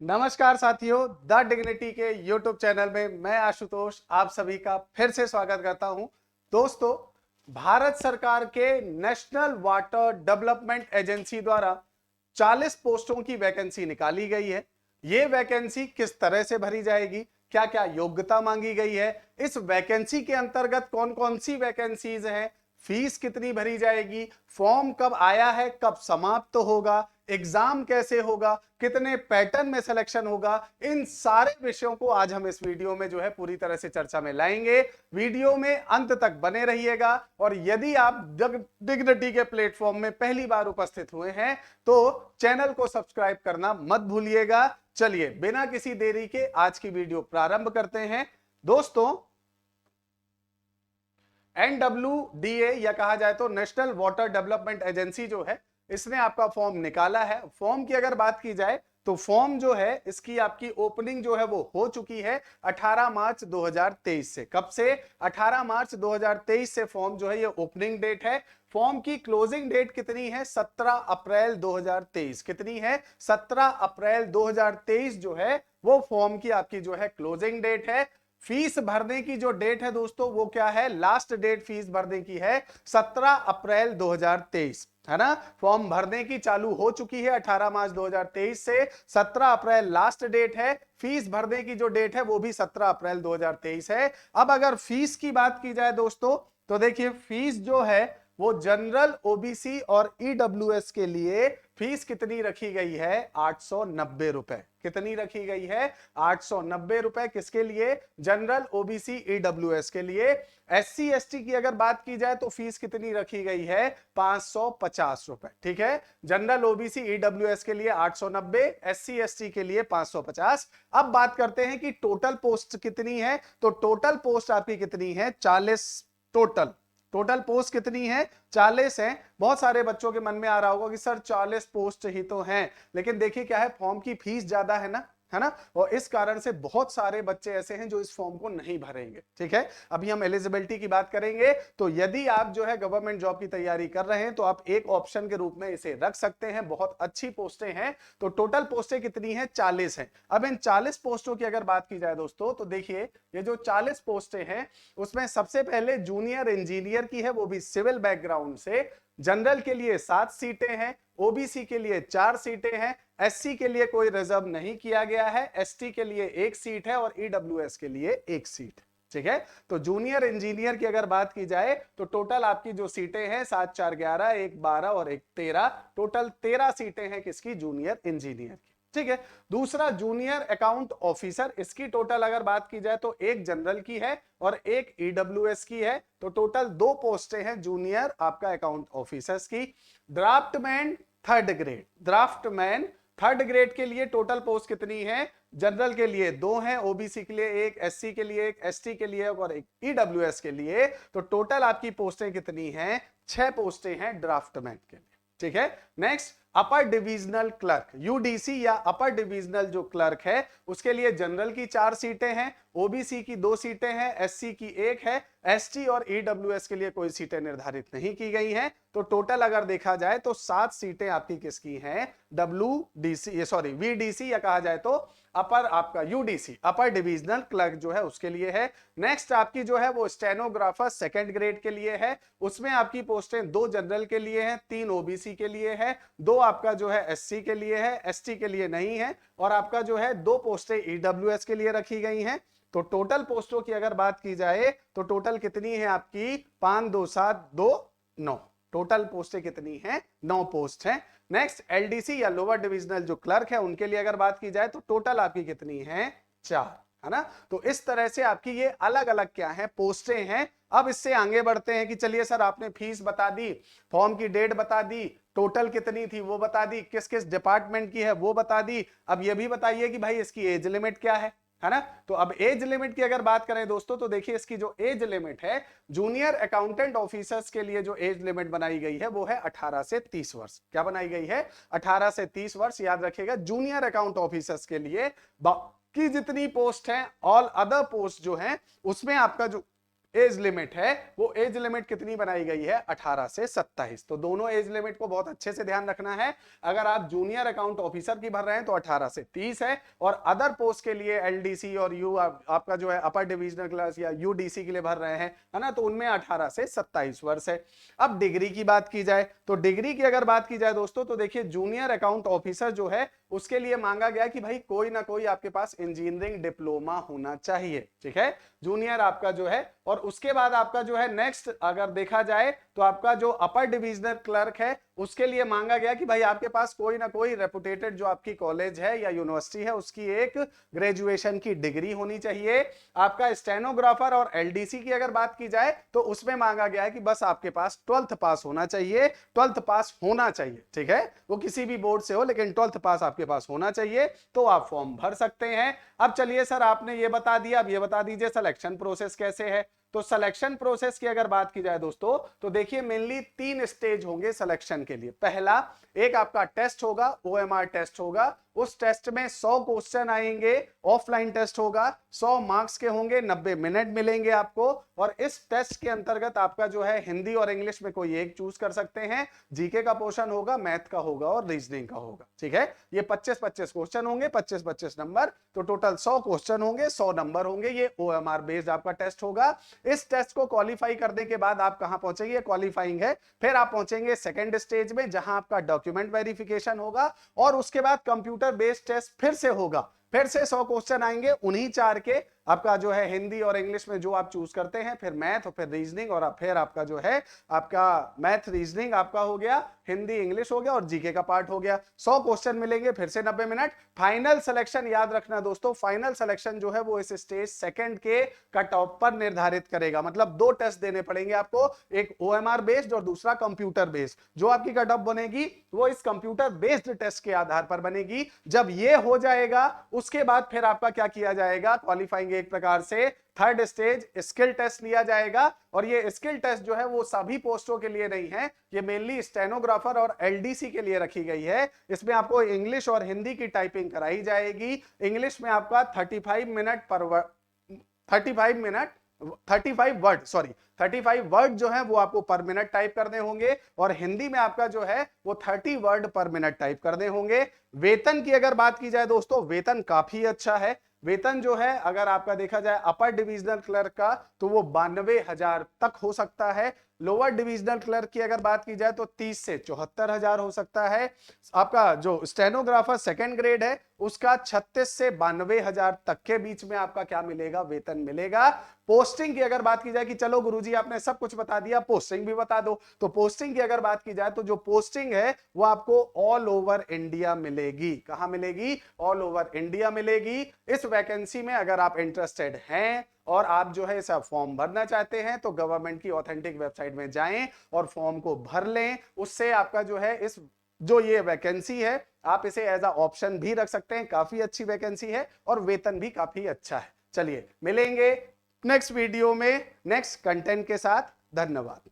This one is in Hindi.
नमस्कार साथियों, द डिग्निटी के यूट्यूब चैनल में मैं आशुतोष आप सभी का फिर से स्वागत करता हूं। दोस्तों, भारत सरकार के नेशनल वाटर डेवलपमेंट एजेंसी द्वारा 40 पोस्टों की वैकेंसी निकाली गई है। ये वैकेंसी किस तरह से भरी जाएगी, क्या क्या योग्यता मांगी गई है, इस वैकेंसी के अंतर्गत कौन कौन सी वैकेंसीज हैं, फीस कितनी भरी जाएगी, फॉर्म कब आया है, कब समाप्त होगा, एग्जाम कैसे होगा, कितने पैटर्न में सिलेक्शन होगा, इन सारे विषयों को आज हम इस वीडियो में जो है पूरी तरह से चर्चा में लाएंगे। वीडियो में अंत तक बने रहिएगा और यदि आप डिग्निटी के प्लेटफॉर्म में पहली बार उपस्थित हुए हैं तो चैनल को सब्सक्राइब करना मत भूलिएगा। चलिए बिना किसी देरी के आज की वीडियो प्रारंभ करते हैं। दोस्तों, NWDA या कहा जाए तो नेशनल वाटर डेवलपमेंट एजेंसी जो है, इसने आपका फॉर्म निकाला है। फॉर्म की अगर बात की जाए तो फॉर्म जो है इसकी आपकी ओपनिंग जो है वो हो चुकी है 18 मार्च 2023 से। कब से? 18 मार्च 2023 से फॉर्म जो है ये ओपनिंग डेट है। फॉर्म की क्लोजिंग डेट कितनी है? 17 अप्रैल 2023। कितनी है? 17 अप्रैल 2023 जो है वो फॉर्म की आपकी जो है क्लोजिंग डेट है। फीस भरने की जो डेट है दोस्तों वो क्या है? लास्ट डेट फीस भरने की है 17 अप्रैल 2023, है ना। फॉर्म भरने की चालू हो चुकी है 18 मार्च 2023 से। 17 अप्रैल लास्ट डेट है। फीस भरने की जो डेट है वो भी 17 अप्रैल 2023 है। अब अगर फीस की बात की जाए दोस्तों तो देखिए, फीस जो है वो जनरल, ओबीसी और ईडब्ल्यूएस के लिए फीस कितनी रखी गई है? 890 रुपए। कितनी रखी गई है? 890 रुपए। किसके लिए? जनरल, ओबीसी, ईडब्ल्यूएस के लिए। एससी एसटी की अगर बात की जाए तो फीस कितनी रखी गई है? 550 रुपए। ठीक है, जनरल, ओबीसी, ईडब्ल्यूएस के लिए 890, एससी एसटी के लिए 550। अब बात करते हैं कि टोटल पोस्ट कितनी है। तो टोटल पोस्ट आपकी कितनी है? 40। टोटल पोस्ट कितनी है? 40 है। बहुत सारे बच्चों के मन में आ रहा होगा कि सर 40 पोस्ट ही तो हैं, लेकिन देखिए क्या है, फॉर्म की फीस ज्यादा है ना, है ना, और इस कारण से बहुत सारे बच्चे ऐसे हैं जो इस फॉर्म को नहीं भरेंगे। ठीक है, अभी हम एलिजिबिलिटी की बात करेंगे। तो यदि आप जो है गवर्नमेंट जॉब की तैयारी कर रहे हैं तो आप एक ऑप्शन के रूप में इसे रख सकते हैं। बहुत अच्छी पोस्टें हैं। तो टोटल पोस्टें कितनी हैं? 40 हैं। अब इन 40 पोस्टों की अगर बात की जाए दोस्तों तो देखिए, ये जो 40 पोस्टें हैं उसमें सबसे पहले जूनियर इंजीनियर की है, वो भी सिविल बैकग्राउंड से। जनरल के लिए 7 सीटें हैं, ओबीसी के लिए 4 सीटें हैं, एससी के लिए कोई रिजर्व नहीं किया गया है, एसटी के लिए 1 सीट है और ईडब्ल्यूएस के लिए 1 सीट। ठीक है, तो जूनियर इंजीनियर की अगर बात की जाए तो टोटल आपकी जो सीटें हैं 7 4 11, 1 12 और 1 13, टोटल 13 सीटें हैं किसकी? जूनियर इंजीनियर की। ठीक है, दूसरा जूनियर अकाउंट ऑफिसर, इसकी टोटल अगर बात की जाए तो एक जनरल की है और एक ईडब्ल्यूएस की है। तो टोटल 2 पोस्टें हैं जूनियर आपका अकाउंट ऑफिसर्स की। Draftsman third grade, draftsman third grade के लिए टोटल पोस्ट कितनी है? जनरल के लिए 2 हैं, ओबीसी के लिए 1, एससी के लिए 1, एसटी के लिए और 1 ईडब्ल्यूएस के लिए। तो टोटल आपकी पोस्टें कितनी हैं? 6 पोस्टें हैं ड्राफ्टमैन के लिए। ठीक है, नेक्स्ट अपर डिविजनल क्लर्क, यूडीसी या अपर डिविजनल जो क्लर्क है उसके लिए जनरल की 4 सीटें हैं, ओबीसी की 2 सीटें हैं, एससी की 1 है, एसटी और ईडब्ल्यूएस के लिए कोई सीटें निर्धारित नहीं की गई हैं। तो टोटल अगर देखा जाए तो 7 सीटें आपकी किसकी हैं? वीडीसी या कहा जाए तो अपर आपका यूडीसी, अपर डिविजनल क्लर्क जो है उसके लिए है। नेक्स्ट आपकी जो है वो स्टेनोग्राफर सेकंड ग्रेड के लिए है। उसमें आपकी पोस्टें 2 जनरल के लिए हैं, 3 ओबीसी के लिए है, 2 आपका जो है एससी के लिए है, एसटी के लिए नहीं है, और आपका जो है 2 पोस्टें ईडब्ल्यूएस के लिए रखी गई हैं। तो टोटल पोस्टों की अगर बात की जाए तो टोटल कितनी है आपकी? 5 2 7 2 9। टोटल पोस्टें कितनी हैं? 9 पोस्ट हैं। नेक्स्ट एलडीसी या लोअर डिविजनल जो क्लर्क है उनके लिए अगर बात की जाए तो टोटल आपकी कितनी है? 4, है ना। तो इस तरह से आपकी ये अलग अलग क्या है? पोस्टें हैं। अब इससे आगे बढ़ते हैं कि चलिए सर आपने फीस बता दी, फॉर्म की डेट बता दी, टोटल कितनी थी वो बता दी, किस किस डिपार्टमेंट की है वो बता दी। अब ये भी बताइए कि भाई इसकी एज लिमिट क्या है ना। तो अब एज लिमिट की अगर बात करें दोस्तों तो देखिए, इसकी जो एज लिमिट है जूनियर अकाउंटेंट ऑफिसर्स के लिए जो एज लिमिट बनाई गई है वो है 18 से 30 वर्ष। क्या बनाई गई है? 18 से 30 वर्ष। याद रखिएगा, जूनियर अकाउंट ऑफिसर्स के लिए। बाकी जितनी पोस्ट है, ऑल अदर पोस्ट जो है उसमें आपका जो एज लिमिट है वो एज लिमिट कितनी बनाई गई है 18 से 27। तो दोनों एज लिमिट को बहुत अच्छे से ध्यान रखना है। अगर आप जूनियर अकाउंट ऑफिसर की भर रहे हैं तो 18 से 30 है, और अदर पोस्ट के लिए एलडीसी और यू आपका जो है अपर डिविजनल क्लास या यूडीसी के लिए भर रहे हैं, है ना, तो उनमें 18 से 27 वर्ष है। अब डिग्री की बात की जाए तो डिग्री की अगर बात की जाए दोस्तों तो देखिए जूनियर अकाउंट ऑफिसर जो है उसके लिए मांगा गया कि भाई कोई ना कोई आपके पास इंजीनियरिंग डिप्लोमा होना चाहिए, ठीक है, जूनियर आपका जो है। और उसके बाद आपका जो है नेक्स्ट अगर देखा जाए तो आपका जो अपर डिविजनल क्लर्क है उसके लिए मांगा गया कि भाई आपके पास कोई ना कोई रेपुटेटेड जो आपकी कॉलेज है या यूनिवर्सिटी है उसकी एक ग्रेजुएशन की डिग्री होनी चाहिए। आपका स्टेनोग्राफर और एलडीसी की अगर बात की जाए तो उसमें मांगा गया है कि बस आपके पास 12th पास होना चाहिए, 12th पास होना चाहिए, ठीक है, वो किसी भी बोर्ड से हो लेकिन 12th पास आपके पास होना चाहिए, तो आप फॉर्म भर सकते हैं। अब चलिए सर आपने ये बता दिया, अब ये बता दीजिए सिलेक्शन प्रोसेस कैसे है। तो सिलेक्शन प्रोसेस की अगर बात की जाए दोस्तों तो देखिए मेनली 3 स्टेज होंगे सिलेक्शन के लिए। पहला एक आपका टेस्ट होगा, ओएमआर टेस्ट होगा, उस टेस्ट में 100 क्वेश्चन आएंगे, ऑफलाइन टेस्ट होगा, 100 मार्क्स के होंगे, 90 मिनट मिलेंगे आपको। और इस टेस्ट के अंतर्गत आपका जो है हिंदी और इंग्लिश में कोई एक चूज कर सकते हैं, जीके का पोर्शन होगा, मैथ का होगा और रीजनिंग का होगा, ठीक है। ये 25-25 क्वेश्चन होंगे, 25-25 नंबर, तो टोटल 100 क्वेश्चन होंगे, 100 नंबर होंगे। ये ओएमआर बेस्ड आपका टेस्ट होगा। इस टेस्ट को क्वालिफाई करने के बाद आप कहां पहुंचेंगे, क्वालिफाइंग है, फिर आप पहुंचेंगे सेकंड स्टेज में जहां आपका डॉक्यूमेंट वेरिफिकेशन होगा, और उसके बाद कंप्यूटर बेस्ड टेस्ट फिर से होगा, फिर से 100 क्वेश्चन आएंगे, उन्हीं 4 के आपका जो है हिंदी और इंग्लिश में जो आप चूज करते हैं, फिर मैथ और फिर रीजनिंग, और फिर आपका जो है आपका मैथ रीजनिंग आपका हो गया, हिंदी इंग्लिश हो गया और जीके का पार्ट हो गया। 100 क्वेश्चन मिलेंगे, फिर से 90 मिनट। फाइनल सिलेक्शन याद रखना दोस्तों, फाइनल सिलेक्शन जो है वो इस स्टेज सेकंड के कट ऑफ पर निर्धारित करेगा। मतलब 2 टेस्ट देने पड़ेंगे आपको, एक ओएमआर बेस्ड और दूसरा कंप्यूटर बेस्ड। जो आपकी कट ऑफ बनेगी वो इस कंप्यूटर बेस्ड टेस्ट के आधार पर बनेगी। जब ये हो जाएगा उसके बाद फिर आपका क्या किया जाएगा, क्वालिफाइंग एक प्रकार से थर्ड स्टेज स्किल टेस्ट लिया जाएगा। और ये स्किल टेस्ट जो है वो सभी पोस्टों के लिए नहीं है, ये मेनली स्टेनोग्राफर और एलडीसी के लिए रखी गई है। इसमें आपको इंग्लिश और हिंदी की टाइपिंग कराई जाएगी। इंग्लिश में आपका 35 मिनट पर 35 वर्ड जो है वो आपको पर मिनट टाइप करने होंगे, और हिंदी में आपका जो है वो 30 वर्ड पर मिनट टाइप करने होंगे। वेतन की अगर बात की जाए दोस्तों, वेतन काफी अच्छा है। वेतन जो है अगर आपका देखा जाए अपर डिविजनल क्लर्क का तो वो 92,000 तक हो सकता है। लोअर डिविजनल क्लर्क की अगर बात की जाए तो 30 से 74,000 हो सकता है। आपका जो स्टेनोग्राफर सेकंड ग्रेड है उसका 36 से 92,000 तक के बीच में आपका क्या मिलेगा, वेतन मिलेगा। पोस्टिंग की अगर बात की जाए कि चलो गुरुजी आपने सब कुछ बता दिया, पोस्टिंग भी बता दो, तो पोस्टिंग की अगर बात की जाए तो जो पोस्टिंग है वो आपको ऑल ओवर इंडिया मिलेगी। कहां मिलेगी, ऑल ओवर इंडिया मिलेगी। इस वैकेंसी में अगर आप इंटरेस्टेड हैं और आप जो है इसे फॉर्म भरना चाहते हैं तो गवर्नमेंट की ऑथेंटिक वेबसाइट में जाएं और फॉर्म को भर लें। उससे आपका जो है इस जो ये वैकेंसी है आप इसे एज अ ऑप्शन भी रख सकते हैं। काफी अच्छी वैकेंसी है और वेतन भी काफी अच्छा है। चलिए मिलेंगे नेक्स्ट वीडियो में नेक्स्ट कंटेंट के साथ। धन्यवाद।